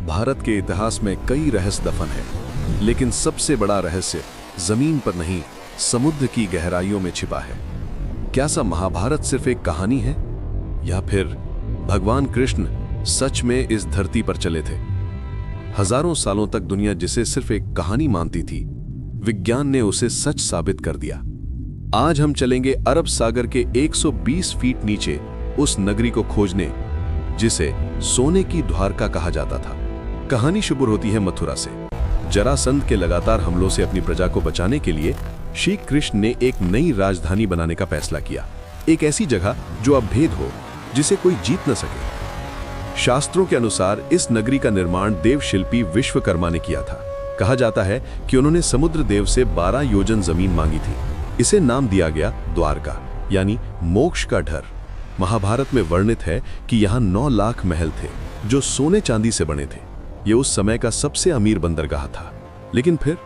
भारत के इतिहास में कई रहस्य दफन हैं, लेकिन सबसे बड़ा रहस्य जमीन पर नहीं, समुद्र की गहराइयों में छिपा है। क्या सा महाभारत सिर्फ एक कहानी है, या फिर भगवान कृष्ण सच में इस धरती पर चले थे? हजारों सालों तक दुनिया जिसे सिर्फ एक कहानी मानती थी, विज्ञान ने उसे सच साबित कर दिया। आज हम चलेंगे अरब सागर के 120 फीट नीचे उस नगरी को खोजने जिसे सोने की द्वारका कहा जाता था। कहानी शुरू होती है मथुरा से। जरासंध के लगातार हमलों से अपनी प्रजा को बचाने के लिए श्री कृष्ण ने एक नई राजधानी बनाने का फैसला किया। एक ऐसी जगह जो अभेद हो, जिसे कोई जीत न सके। शास्त्रों के अनुसार इस नगरी का निर्माण देव शिल्पी विश्वकर्मा ने किया था। कहा जाता है कि उन्होंने समुद्र देव से 12 योजन जमीन मांगी थी। इसे नाम दिया गया द्वारका, यानी मोक्ष का घर। महाभारत में वर्णित है कि यहाँ 9 लाख महल थे जो सोने चांदी से बने थे। ये उस समय का सबसे अमीर बंदरगाह था। लेकिन फिर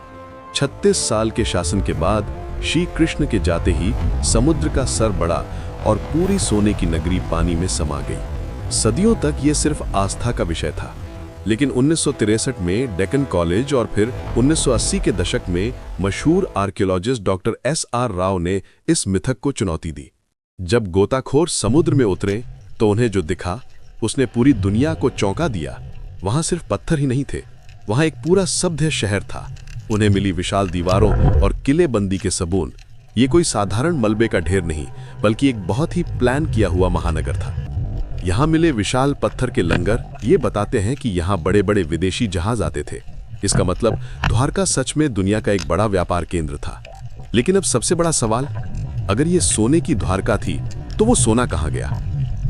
36 साल के शासन के बाद श्री कृष्ण के जाते ही समुद्र का स्तर बढ़ा और पूरी सोने की नगरी पानी में समा गई। सदियों तक ये सिर्फ आस्था का विषय था, लेकिन 1963 में डेक्कन कॉलेज और फिर 1980 के दशक में मशहूर आर्कियोलॉजिस्ट डॉक्टर SR राव ने इस मिथक को चुनौती दी। जब गोताखोर समुद्र में उतरे तो उन्हें जो दिखा उसने पूरी दुनिया को चौंका दिया। वहां सिर्फ पत्थर ही नहीं थे, वहां एक पूरा सभ्य शहर था। उन्हें मिली विशाल दीवारों और किलेबंदी के सबूत। ये कोई साधारण मलबे का ढेर नहीं, बल्कि एक बहुत ही प्लान किया हुआ महानगर था। यहाँ मिले विशाल पत्थर के लंगर ये बताते हैं कि यहाँ बड़े बड़े विदेशी जहाज आते थे। इसका मतलब द्वारका सच में दुनिया का एक बड़ा व्यापार केंद्र था। लेकिन अब सबसे बड़ा सवाल, अगर ये सोने की द्वारका थी तो वो सोना कहाँ गया?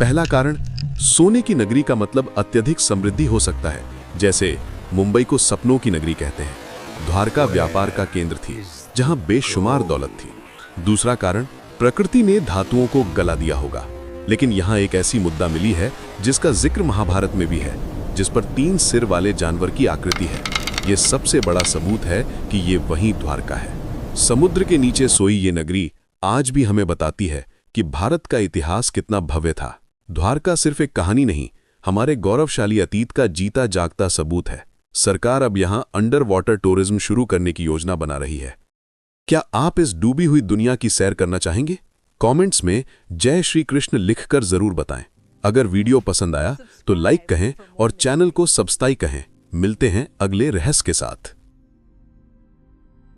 पहला कारण, सोने की नगरी का मतलब अत्यधिक समृद्धि हो सकता है, जैसे मुंबई को सपनों की नगरी कहते हैं। द्वारका व्यापार का केंद्र थी जहां बेशुमार दौलत थी। दूसरा कारण, प्रकृति ने धातुओं को गला दिया होगा। लेकिन यहां एक ऐसी मुद्दा मिली है जिसका जिक्र महाभारत में भी है, जिस पर 3 सिर वाले जानवर की आकृति है। यह सबसे बड़ा सबूत है कि ये वही द्वारका है। समुद्र के नीचे सोई ये नगरी आज भी हमें बताती है कि भारत का इतिहास कितना भव्य था। द्वारका सिर्फ एक कहानी नहीं, हमारे गौरवशाली अतीत का जीता जागता सबूत है। सरकार अब यहां अंडर वाटर टूरिज्म शुरू करने की योजना बना रही है। क्या आप इस डूबी हुई दुनिया की सैर करना चाहेंगे? कमेंट्स में जय श्री कृष्ण लिखकर जरूर बताएं। अगर वीडियो पसंद आया तो लाइक कहें और चैनल को सब्सक्राइब कहें। मिलते हैं अगले रहस्य के साथ।